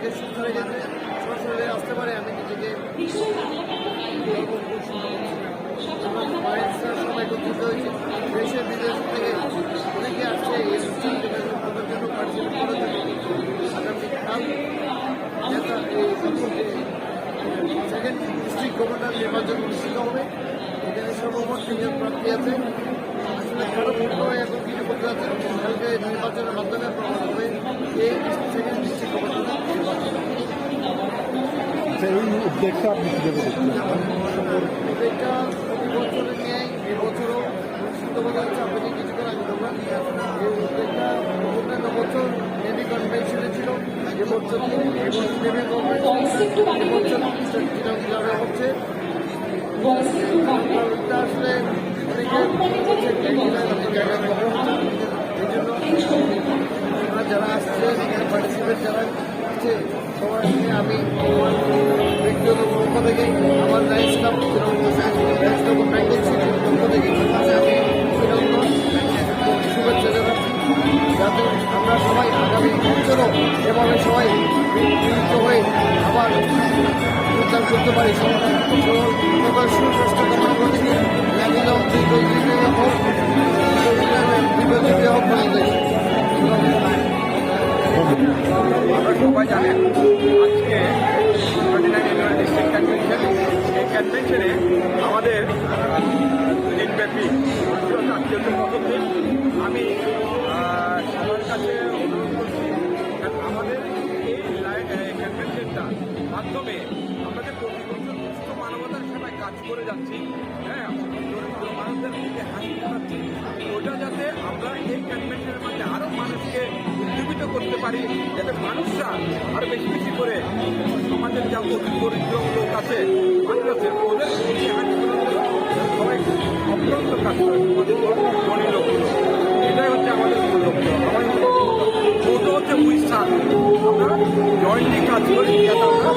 থেকে সুস্থ হয়ে গেছে, সরাসরি আসতে পারে। আমি নিজেকে সবাই একত্রিত হয়েছে, দেশে বিদেশ থেকে অনেকে আসছে এই অনুষ্ঠানকে করার জন্য, পার্টিসিপেট করার জন্য। আগামী কাল সেকেন্ড ডিস্ট্রিক্ট গভর্নর নির্বাচন অনুষ্ঠিত হবে। এখানে সর্বমোট 3 জন প্রার্থী আছে। আসলে কারো ভোট হয়ে এখন কিছু করতে যাচ্ছে, কালকে নির্বাচনের মাধ্যমে প্রমাণ হবে এই সেকেন্ড ডিস্ট্রিক্ট গভর্নর নির্বাচন। এই উদ্যোগটা আপনি কীভাবে দেখছেন? উদ্যোগটা প্রতি বছরের ন্যায় এবছরও অনুষ্ঠিত করা হচ্ছে। আপনাকে কিছুক্ষণ আগে বললাম এই উদ্যোগটা অন্যান্য বছর নেভি কনভেনশনে ছিল, এবছর নেভি কনভেনশন এবছর কিভাবে হচ্ছে আসলে এই জন্য যারা আসছে এখানে পার্টিসিপেট যারা আসছে সবাই আমি ব্যক্তিগত পক্ষ থেকে আমার লাইফ স্টাফ বেঙ্গল সিটির পক্ষ থেকে আমি অভিনন্দন শুভেচ্ছা জানাচ্ছি, যাতে আমরা সবাই আগামী বছরও এভাবে সবাই মিলিত হয়ে আবার উদ্ধার করতে পারি। সবার সুস্বাস্থ্য কামনা করছি। আমরা সবাই জানেন আজকে 29 অ্যানুয়াল ডিস্ট্রিক্ট কনভেনশন, এই কনভেনশনে আমাদের দিনব্যাপী আত্মীয়তার পদক্ষেপ আমি সবার কাছে অনুরোধ করছি, আমাদের এই কনভেনশনটা মাধ্যমে আমরা যে প্রতি বছর সুস্থ মানবতার সেবায় কাজ করে যাচ্ছি, হ্যাঁ, দরিদ্র মানুষদের মধ্যে হাসি ফোটাচ্ছি, ওটা যাতে আমরা এই কনভেনশনের মধ্যে আরও মানুষকে উজ্জীবিত করতে পারি, যাতে মানুষরা আরও বেশি বেশি করে সমাজের যা দরিদ্র লোক আছে, মানুষ আছে, ওদের হাসি ফোটাতে সবাই অত্যন্ত কাজ করে আমাদের ধনী লোকগুলো। এটাই হচ্ছে আমাদের মূল লক্ষ্য। আমাদের মূল হচ্ছে উইসার, আমরা জয়েন্টলি কাজ করি যাতে আমরা